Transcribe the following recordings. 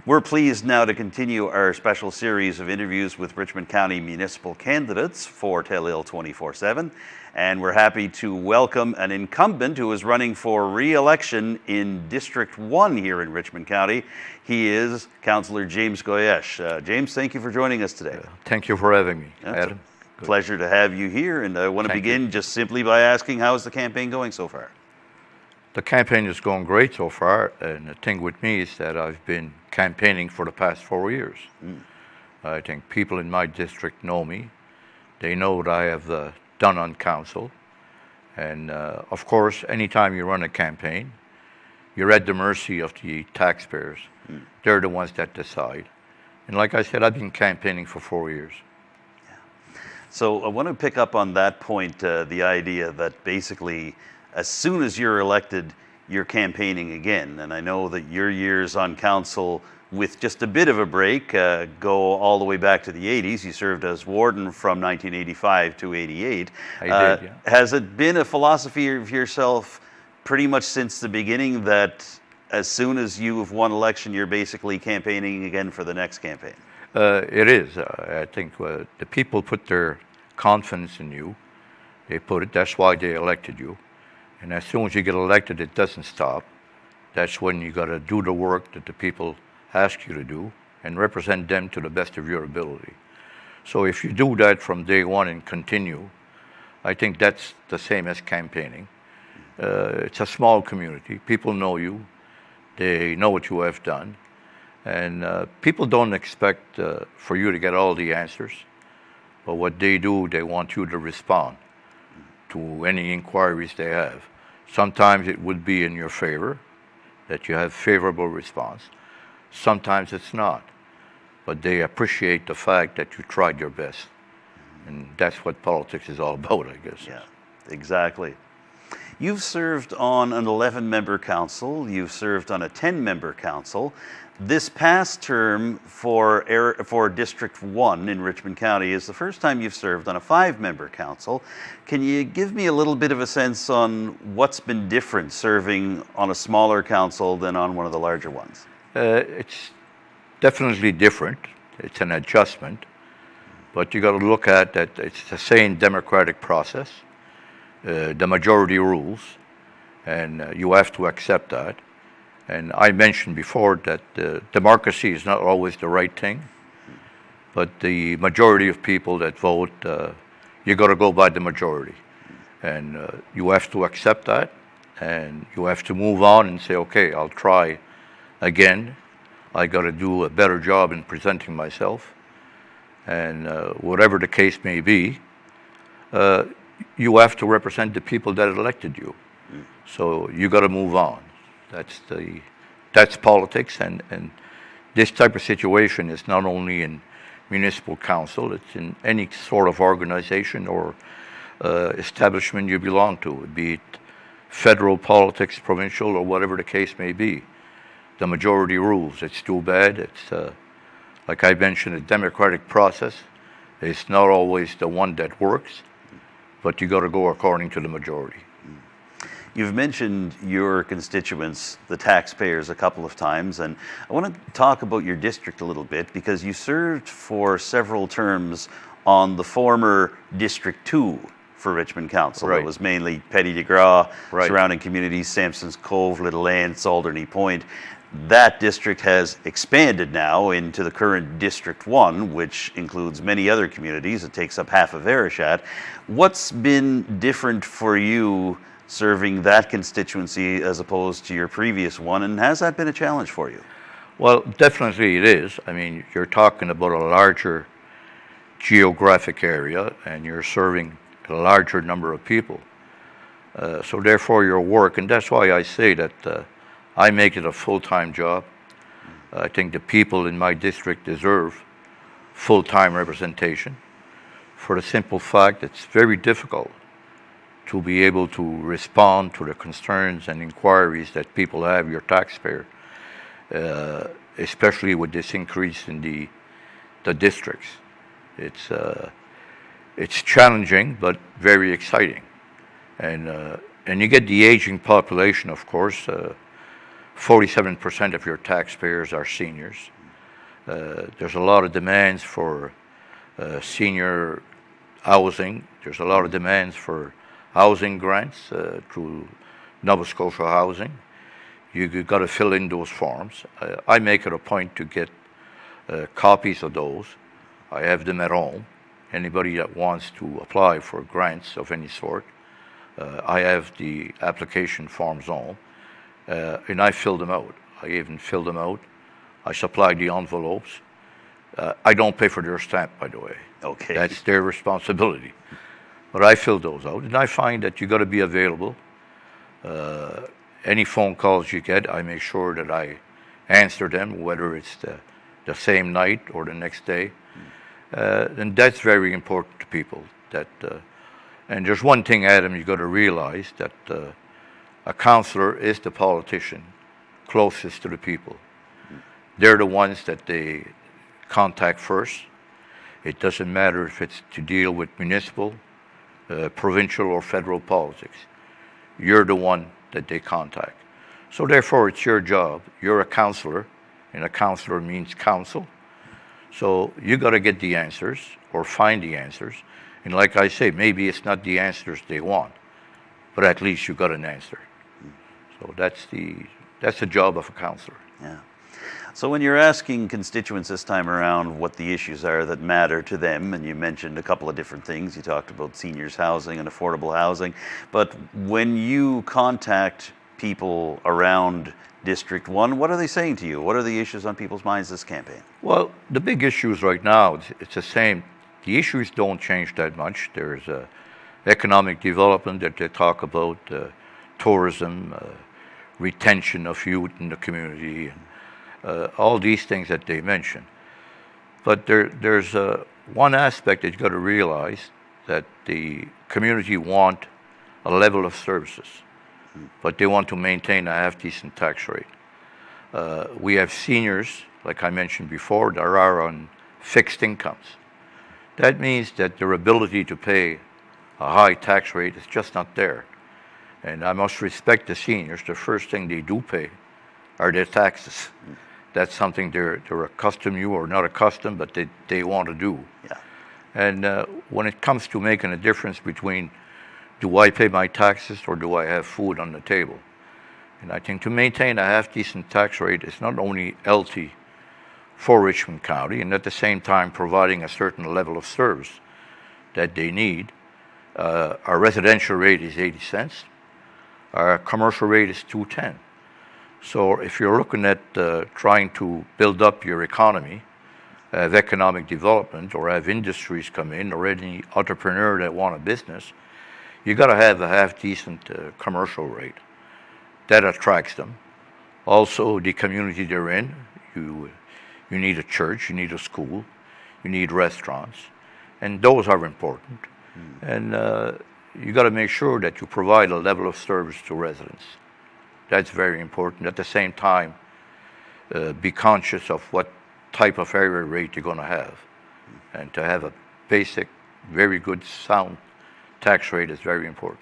We're pleased now to continue our special series of interviews with Richmond County municipal candidates for Telile 24/7. And we're happy to welcome an incumbent who is running for re-election in District 1 here in Richmond County. He is Councillor James Goyetche. James, thank you for joining us today. Thank you for having me, It's Adam. a pleasure to have you here. And I want to begin just simply by asking, how is the campaign going so far? The campaign is going great so far, and the thing with me is that I've been campaigning for the past 4 years. I think people in my district know me. They know what I have done on council. And of course, anytime you run a campaign, you're at the mercy of the taxpayers. They're the ones that decide. And like I said, I've been campaigning for 4 years. So I want to pick up on that point, the idea that basically as soon as you're elected, you're campaigning again. And I know that your years on council, with just a bit of a break, go all the way back to the 80s. You served as warden from 1985 to 88. I did, yeah. Has it been a philosophy of yourself pretty much since the beginning that as soon as you have won election, you're basically campaigning again for the next campaign? It is. I think the people put their confidence in you. That's why they elected you. And as soon as you get elected, it doesn't stop. That's when you got to do the work that the people ask you to do and represent them to the best of your ability. So if you do that from day one and continue, I think that's the same as campaigning. It's a small community. People know you. They know what you have done. And people don't expect for you to get all the answers. But what they do, they want you to respond to any inquiries they have. Sometimes it would be in your favor, that you have favorable response. Sometimes it's not. But they appreciate the fact that you tried your best. And that's what politics is all about, I guess. Yeah, exactly. You've served on an 11-member council. You've served on a 10-member council. This past term for District 1 in Richmond County is the first time you've served on a 5-member council. Can you give me a little bit of a sense on what's been different serving on a smaller council than on one of the larger ones? It's definitely different. It's an adjustment. But you got to look at that it's the same democratic process. The majority rules, and you have to accept that. And I mentioned before that democracy is not always the right thing, but the majority of people that vote, you got to go by the majority. And you have to accept that, and you have to move on and say, okay, I'll try again. I got to do a better job in presenting myself. And whatever the case may be, you have to represent the people that elected you. So you got to move on. That's politics, and this type of situation is not only in municipal council, it's in any sort of organization or establishment you belong to, be it federal politics, provincial, or whatever the case may be. The majority rules. It's too bad. It's like I mentioned, a democratic process. It's not always the one that works, but you got to go according to the majority. You've mentioned your constituents, the taxpayers, a couple of times, and I want to talk about your district a little bit because you served for several terms on the former District 2 for Richmond Council. Right. It was mainly Petty de Gras, right, surrounding communities, Sampson's Cove, Little Anse, Alderney Point. That district has expanded now into the current District 1, which includes many other communities. It takes up half of Verichat. What's been different for you serving that constituency as opposed to your previous one, and has that been a challenge for you? Well, definitely it is. I mean, you're talking about a larger geographic area, and you're serving a larger number of people. So therefore your work, and that's why I say that I make it a full-time job. I think the people in my district deserve full-time representation for the simple fact it's very difficult to be able to respond to the concerns and inquiries that people have, your taxpayer, especially with this increase in the districts. It's challenging, but very exciting. And you get the aging population, of course. 47% of your taxpayers are seniors. There's a lot of demands for senior housing. There's a lot of demands for housing grants through Nova Scotia Housing. You've got to fill in those forms. I make it a point to get copies of those. I have them at home. Anybody that wants to apply for grants of any sort, I have the application forms home, and I fill them out. I even fill them out. I supply the envelopes. I don't pay for their stamp, by the way. Okay. That's their responsibility. But I fill those out, and I find that you got to be available. Any phone calls you get, I make sure that I answer them, whether it's the same night or the next day. And that's very important to people. And there's one thing, Adam, you got to realize that a councillor is the politician closest to the people. They're the ones that they contact first. It doesn't matter if it's to deal with municipal, provincial, or federal politics. You're the one that they contact. So therefore, it's your job. You're a councillor, and a councillor means council. So you got to get the answers or find the answers. And like I say, maybe it's not the answers they want, but at least you got an answer. So that's the job of a councillor. Yeah. So when you're asking constituents this time around what the issues are that matter to them, and you mentioned a couple of different things, you talked about seniors housing and affordable housing, but when you contact people around District 1, what are they saying to you? What are the issues on people's minds this campaign? Well, the big issues right now, it's the same. The issues don't change that much. There's economic development that they talk about, tourism, retention of youth in the community, and all these things that they mention. But there's one aspect that you've got to realize, that the community want a level of services, but they want to maintain a half-decent tax rate. We have seniors, like I mentioned before, that are on fixed incomes. That means that their ability to pay a high tax rate is just not there. And I must respect the seniors. The first thing they do pay are their taxes. That's something they're accustomed to or not accustomed, but they want to do. Yeah. And when it comes to making a difference between, do I pay my taxes or do I have food on the table? And I think to maintain a half-decent tax rate is not only healthy for Richmond County, and at the same time providing a certain level of service that they need. Our residential rate is 80 cents. Our commercial rate is $2.10. So if you're looking at trying to build up your economy, have economic development, or have industries come in, or any entrepreneur that want a business, you got to have a half-decent commercial rate. That attracts them. Also, the community they're in, you need a church, you need a school, you need restaurants, and those are important. And you got to make sure that you provide a level of service to residents. That's very important. At the same time, be conscious of what type of area rate you're going to have. And to have a basic, very good, sound tax rate is very important.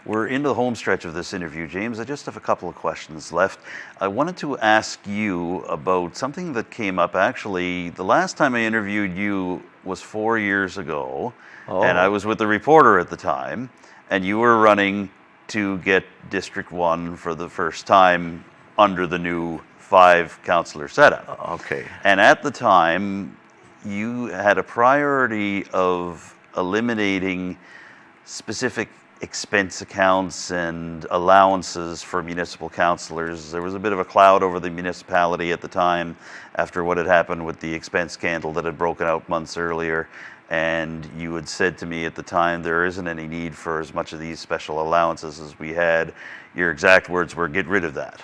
We're into the home stretch of this interview, James. I just have a couple of questions left. I wanted to ask you about something that came up. Actually, the last time I interviewed you was 4 years ago, and I was with the reporter at the time, and you were running to get District 1 for the first time under the new 5-councillor setup. Okay. And at the time, you had a priority of eliminating specific expense accounts and allowances for municipal councillors. There was a bit of a cloud over the municipality at the time after what had happened with the expense scandal that had broken out months earlier. And you had said to me at the time, there isn't any need for as much of these special allowances as we had. Your exact words were, get rid of that.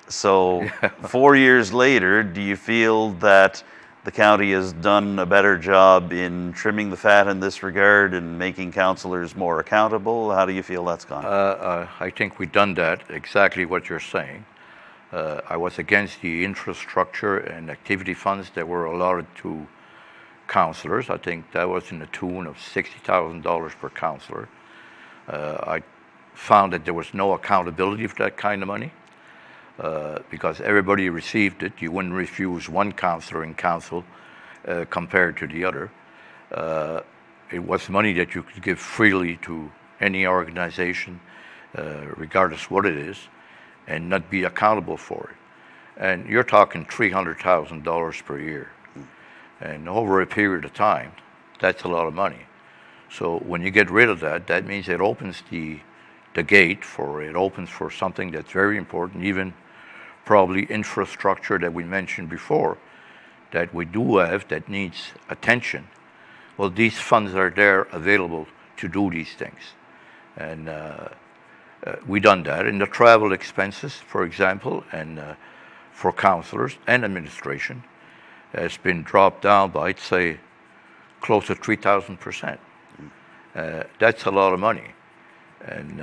So 4 years later, do you feel that the county has done a better job in trimming the fat in this regard and making councillors more accountable? How do you feel that's gone? I think we've done that, exactly what you're saying. I was against the infrastructure and activity funds that were allotted to councillors. I think that was in the tune of $60,000 per councillor. I found that there was no accountability for that kind of money. because everybody received it. You wouldn't refuse one counselor in council compared to the other. It was money that you could give freely to any organization, regardless what it is, and not be accountable for it. And you're talking $300,000 per year. And over a period of time, that's a lot of money. So when you get rid of that, that means it opens the gate it opens for something that's very important, even probably infrastructure that we mentioned before, that we do have that needs attention. Well, these funds are there available to do these things. And we done that. In the travel expenses, for example, and for counselors and administration, has been dropped down by, I'd say, close to 3,000%. That's a lot of money. And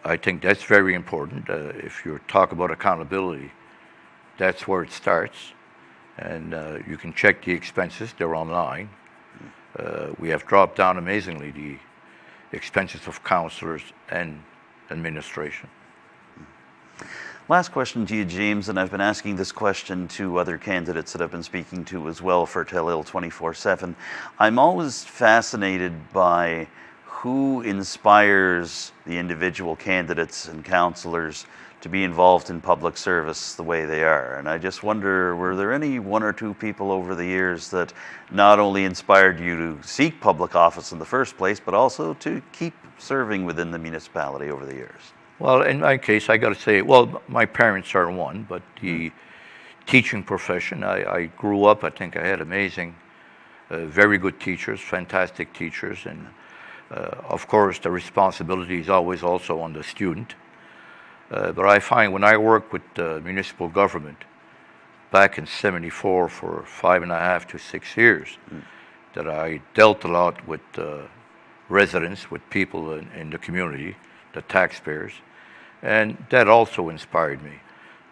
I think that's very important. If you talk about accountability, that's where it starts. And you can check the expenses, they're online. We have dropped down amazingly the expenses of counselors and administration. Last question to you, James, and I've been asking this question to other candidates that I've been speaking to as well for Telile 24/7. I'm always fascinated by who inspires the individual candidates and counselors to be involved in public service the way they are. And I just wonder, were there any one or two people over the years that not only inspired you to seek public office in the first place, but also to keep serving within the municipality over the years? Well, in my case, I got to say, well, my parents are one, but the teaching profession, I grew up, I think I had amazing, very good teachers, fantastic teachers, and of course the responsibility is always also on the student. But I find when I worked with municipal government back in '74 for 5.5 to 6 years, that I dealt a lot with residents, with people in the community, the taxpayers, and that also inspired me.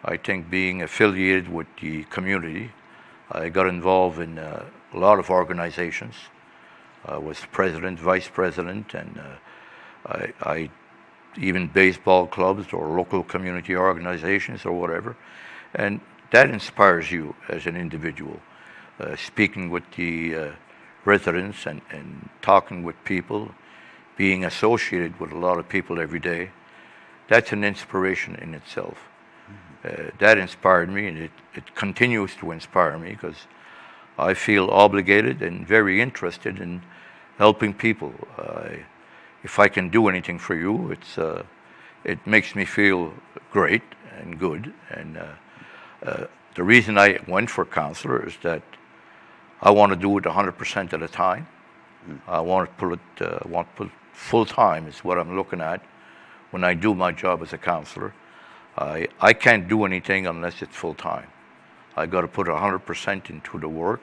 I think being affiliated with the community, I got involved in a lot of organizations. I was president, vice president, and I even baseball clubs or local community organizations or whatever. And that inspires you as an individual. Speaking with the residents and talking with people, being associated with a lot of people every day, that's an inspiration in itself. That inspired me, and it continues to inspire me because I feel obligated and very interested in helping people. If I can do anything for you, it makes me feel great and good. And the reason I went for counselor is that I want to do it 100% of the time. I want to put full time is what I'm looking at when I do my job as a counselor. I can't do anything unless it's full time. I got to put 100% into the work,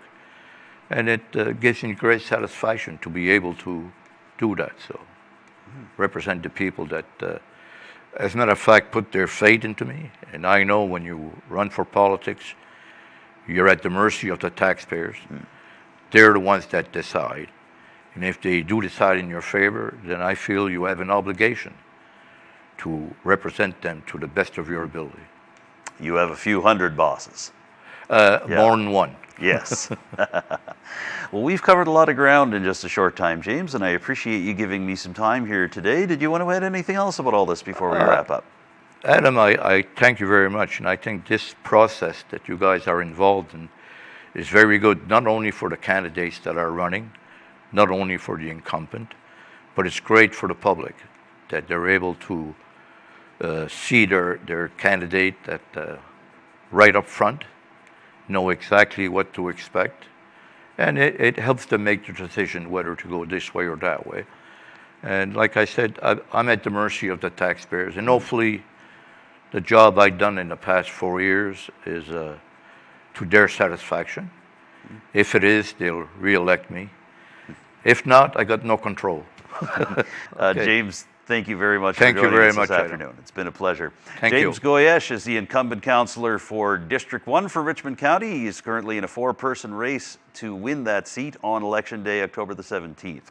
and it gives me great satisfaction to be able to do that. So, represent the people that, as a matter of fact, put their faith into me. And I know when you run for politics, you're at the mercy of the taxpayers. They're the ones that decide. And if they do decide in your favor, then I feel you have an obligation to represent them to the best of your ability. You have a few hundred bosses. More than one. Yes. Well, we've covered a lot of ground in just a short time, James, and I appreciate you giving me some time here today. Did you want to add anything else about all this before we wrap up? Adam, I thank you very much, and I think this process that you guys are involved in is very good, not only for the candidates that are running, not only for the incumbent, but it's great for the public that they're able to see their candidate right up front, know exactly what to expect, and it helps them make the decision whether to go this way or that way. And like I said, I'm at the mercy of the taxpayers, and hopefully the job I've done in the past 4 years is to their satisfaction. If it is, they'll re-elect me. If not, I got no control. Okay. James, thank you very much Thank for you joining very us much, this Adam. afternoon. It's been a pleasure. Thank you. James Goyetche is the incumbent councillor for District 1 for Richmond County. He is currently in a 4-person race to win that seat on Election Day, October the 17th.